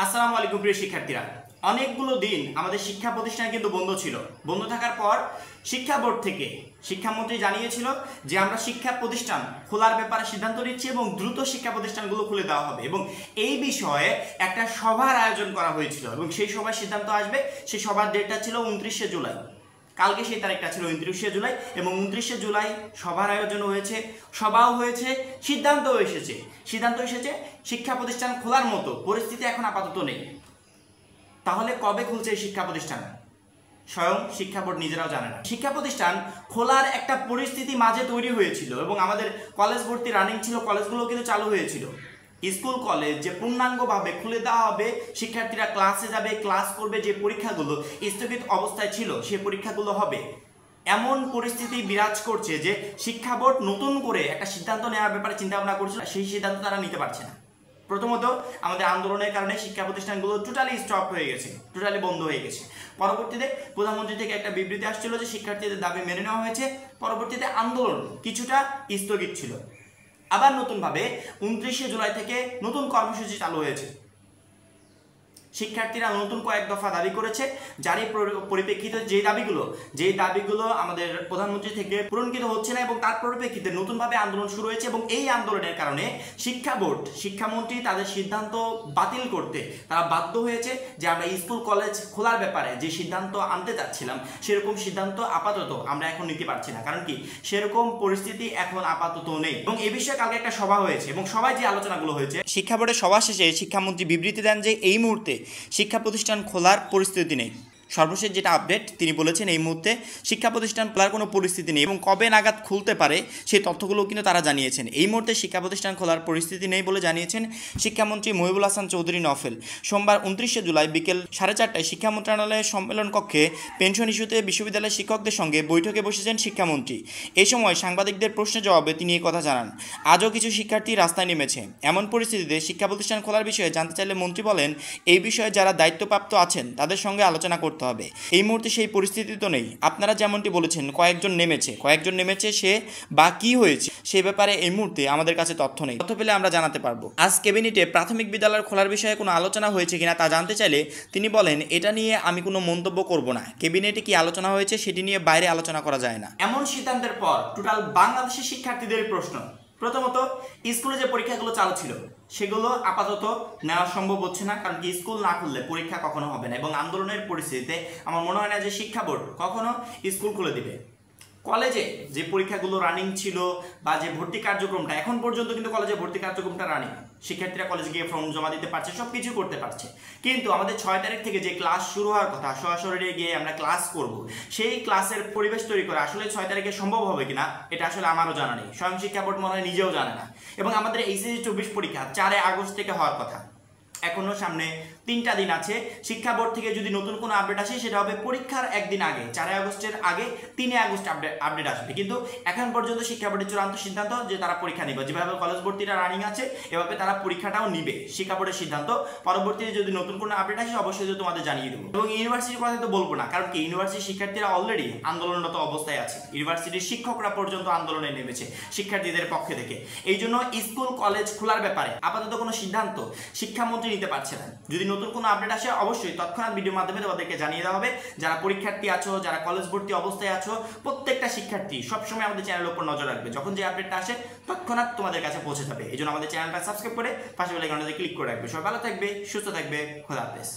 আসসালামু আলাইকুম প্রিয় শিক্ষার্থীরা। অনেকগুলো দিন আমাদের শিক্ষা প্রতিষ্ঠান কিন্তু বন্ধ ছিল। বন্ধ থাকার পর শিক্ষা বোর্ড থেকে শিক্ষামন্ত্রী জানিয়েছিল যে আমরা শিক্ষা প্রতিষ্ঠান খোলার ব্যাপারে সিদ্ধান্ত নিচ্ছি এবং দ্রুত শিক্ষা প্রতিষ্ঠানগুলো খুলে দেওয়া হবে এবং এই বিষয়ে একটা সভার আয়োজন করা হয়েছিল এবং সেই সভায় সিদ্ধান্ত আসবে। সেই সভার ডেটটা ছিল 29শে জুলাই। কালকে সেই তারিখটা ছিল 29শে জুলাই এবং 29শে জুলাই সভার আয়োজন হয়েছে, সভাও হয়েছে, সিদ্ধান্তও এসেছে। শিক্ষা প্রতিষ্ঠান খোলার মতো পরিস্থিতি এখন আপাতত নেই। তাহলে কবে খুলছে এই শিক্ষা প্রতিষ্ঠান? স্বয়ং শিক্ষা বোর্ড নিজেরাও জানে না। শিক্ষা প্রতিষ্ঠান খোলার একটা পরিস্থিতি মাঝে তৈরি হয়েছিল এবং আমাদের কলেজ ভর্তি রানিং ছিল, কলেজগুলো কিন্তু চালু হয়েছিল। স্কুল কলেজ যে পূর্ণাঙ্গভাবে খুলে দেওয়া হবে, শিক্ষার্থীরা ক্লাসে যাবে, ক্লাস করবে, যে পরীক্ষাগুলো স্থগিত অবস্থায় ছিল সেই পরীক্ষাগুলো হবে, এমন পরিস্থিতি বিরাজ করছে যে শিক্ষা বোর্ড নতুন করে একটা সিদ্ধান্ত নেওয়ার ব্যাপারে চিন্তা ভাবনা করছিল, সেই সিদ্ধান্ত তারা নিতে পারছে না। প্রথমত আমাদের আন্দোলনের কারণে শিক্ষা প্রতিষ্ঠানগুলো টোটালি স্টপ হয়ে গেছে, টোটালি বন্ধ হয়ে গেছে। পরবর্তীতে প্রধানমন্ত্রী থেকে একটা বিবৃতি আসছিল যে শিক্ষার্থীদের দাবি মেনে নেওয়া হয়েছে। পরবর্তীতে আন্দোলন কিছুটা স্থগিত ছিল। আবার নতুনভাবে 29শে জুলাই থেকে নতুন কর্মসূচি চালু হয়েছে। শিক্ষার্থীরা নতুন কয়েক দফা দাবি করেছে, যারই পরিপ্রেক্ষিতে যে দাবিগুলো আমাদের প্রধানমন্ত্রী থেকে পূরণকৃত হচ্ছে না এবং তার পরিপ্রেক্ষিতে নতুনভাবে আন্দোলন শুরু হয়েছে এবং এই আন্দোলনের কারণে শিক্ষা বোর্ড, শিক্ষামন্ত্রী তাদের সিদ্ধান্ত বাতিল করতে তারা বাধ্য হয়েছে যে আমরা স্কুল কলেজ খোলার ব্যাপারে যে সিদ্ধান্ত আনতে চাচ্ছিলাম সেরকম সিদ্ধান্ত আপাতত আমরা এখন নিতে পারছি না। কারণ কি, সেরকম পরিস্থিতি এখন আপাতত নেই। এবং এই বিষয়ে কালকে একটা সভা হয়েছে এবং সবাই যে আলোচনাগুলো হয়েছে, শিক্ষা বোর্ডের সভা শেষে শিক্ষামন্ত্রী বিবৃতি দেন যে এই মুহূর্তে শিক্ষা প্রতিষ্ঠান খোলার পরিস্থিতি নেই। সর্বশেষ যেটা আপডেট, তিনি বলেছেন এই মুহূর্তে শিক্ষা প্রতিষ্ঠান খোলার কোনো পরিস্থিতি নেই এবং কবে নাগাদ খুলতে পারে সেই তথ্যগুলো কিন্তু তারা জানিয়েছেন। এই মুহূর্তে শিক্ষা প্রতিষ্ঠান খোলার পরিস্থিতি নেই বলে জানিয়েছেন শিক্ষামন্ত্রী মহিবুল হাসান চৌধুরী নফেল। সোমবার 29শে জুলাই বিকেল 4:30টায় শিক্ষা মন্ত্রণালয়ের সম্মেলন কক্ষে পেনশন ইস্যুতে বিশ্ববিদ্যালয়ের শিক্ষকদের সঙ্গে বৈঠকে বসেছেন শিক্ষামন্ত্রী। এই সময় সাংবাদিকদের প্রশ্নের জবাবে তিনি এই কথা জানান। আজও কিছু শিক্ষার্থী রাস্তায় নেমেছে। এমন পরিস্থিতিতে শিক্ষা প্রতিষ্ঠান খোলার বিষয়ে জানতে চাইলে মন্ত্রী বলেন, এই বিষয়ে যারা দায়িত্বপ্রাপ্ত আছেন তাদের সঙ্গে আলোচনা করতে হবে। এই মুহূর্তে সেই পরিস্থিতি তো নেই। আপনারা যেমনটি বলেছেন কয়েকজন নেমেছে, সে বা কি হয়েছে সে ব্যাপারে এই মুহূর্তে আমাদের কাছে তথ্য নেই। তথ্য পেলে আমরা জানাতে পারবো। আজ ক্যাবিনেটে প্রাথমিক বিদ্যালয় খোলার বিষয়ে কোনো আলোচনা হয়েছে কিনা তা জানতে চাইলে তিনি বলেন, এটা নিয়ে আমি কোনো মন্তব্য করব না। ক্যাবিনেটে কি আলোচনা হয়েছে সেটি নিয়ে বাইরে আলোচনা করা যায় না। এমন সিদ্ধান্তের পর টোটাল বাংলাদেশের শিক্ষার্থীদের প্রশ্ন, প্রথমত স্কুলে যে পরীক্ষাগুলো চালু ছিল সেগুলো আপাতত নেওয়া সম্ভব হচ্ছে না। কারণ কি, স্কুল না খুললে পরীক্ষা কখনো হবে না এবং আন্দোলনের পরিস্থিতিতে আমার মনে হয় না যে শিক্ষা বোর্ড কখনো স্কুল খুলে দিবে। কলেজে যে পরীক্ষাগুলো রানিং ছিল বা যে ভর্তি কার্যক্রমটা, এখন পর্যন্ত কিন্তু কলেজে ভর্তি কার্যক্রমটা রানিং, শিক্ষার্থীরা কলেজে গিয়ে ফর্ম জমা দিতে পারছে, সব কিছু করতে পারছে। কিন্তু আমাদের 6 তারিখ থেকে যে ক্লাস শুরু হওয়ার কথা, সরাসরি গিয়ে আমরা ক্লাস করব, সেই ক্লাসের পরিবেশ তৈরি করা আসলে 6 তারিখে সম্ভব হবে কিনা এটা আসলে আমারও জানা নেই, স্বয়ং শিক্ষা বোর্ড মনে হয় নিজেও জানে না। এবং আমাদের এইচএসসি 24 পরীক্ষা 4 আগস্ট থেকে হওয়ার কথা, এখনো সামনে 3টা দিন আছে। শিক্ষা বোর্ড থেকে যদি নতুন কোনো আপডেট আসে সেটা হবে পরীক্ষার একদিন আগে, 4 আগস্টের আগে 3 আগস্ট আপডেট আসবে। কিন্তু এখন পর্যন্ত শিক্ষা বোর্ডের চূড়ান্ত সিদ্ধান্ত যে তারা পরীক্ষা নেবে, যেভাবে কলেজ ভর্তিটা রানিং আছে এভাবে তারা পরীক্ষাটাও নিবে, শিক্ষা বোর্ডের সিদ্ধান্ত। পরবর্তীতে যদি নতুন কোনো আপডেট আসে অবশ্যই তোমাদের জানিয়ে দেবো। এবং ইউনিভার্সিটির কথা তো বলবো না, কারণ কি ইউনিভার্সিটির শিক্ষার্থীরা অলরেডি আন্দোলনরত অবস্থায় আছে। ইউনিভার্সিটির শিক্ষকরা পর্যন্ত আন্দোলনে নেমেছে শিক্ষার্থীদের পক্ষে থেকে। এই জন্য স্কুল কলেজ খোলার ব্যাপারে আপাতত কোনো সিদ্ধান্ত শিক্ষামন্ত্রী নিতে পারছে না। যদি নতুন কোনো আপডেট আসে অবশ্যই তৎক্ষণাৎ ভিডিওর মাধ্যমে তোমাদেরকে জানিয়ে দেওয়া হবে। যারা পরীক্ষার্থী আছো, যারা কলেজ ভর্তি অবস্থায় আছো, প্রত্যেকটা শিক্ষার্থী সবসময় আমাদের চ্যানেলের উপর নজর রাখবে। যখন যে আপডেটটা আসে তৎক্ষণাৎ তোমাদের কাছে পৌঁছে যাবে। এই জন্য আমাদের চ্যানেলটা সাবস্ক্রাইব করে পাশে বেল আইকনটাতে ক্লিক করে রাখবে। সবাই ভালো থাকবে, সুস্থ থাকবে, খোদা হাফেজ।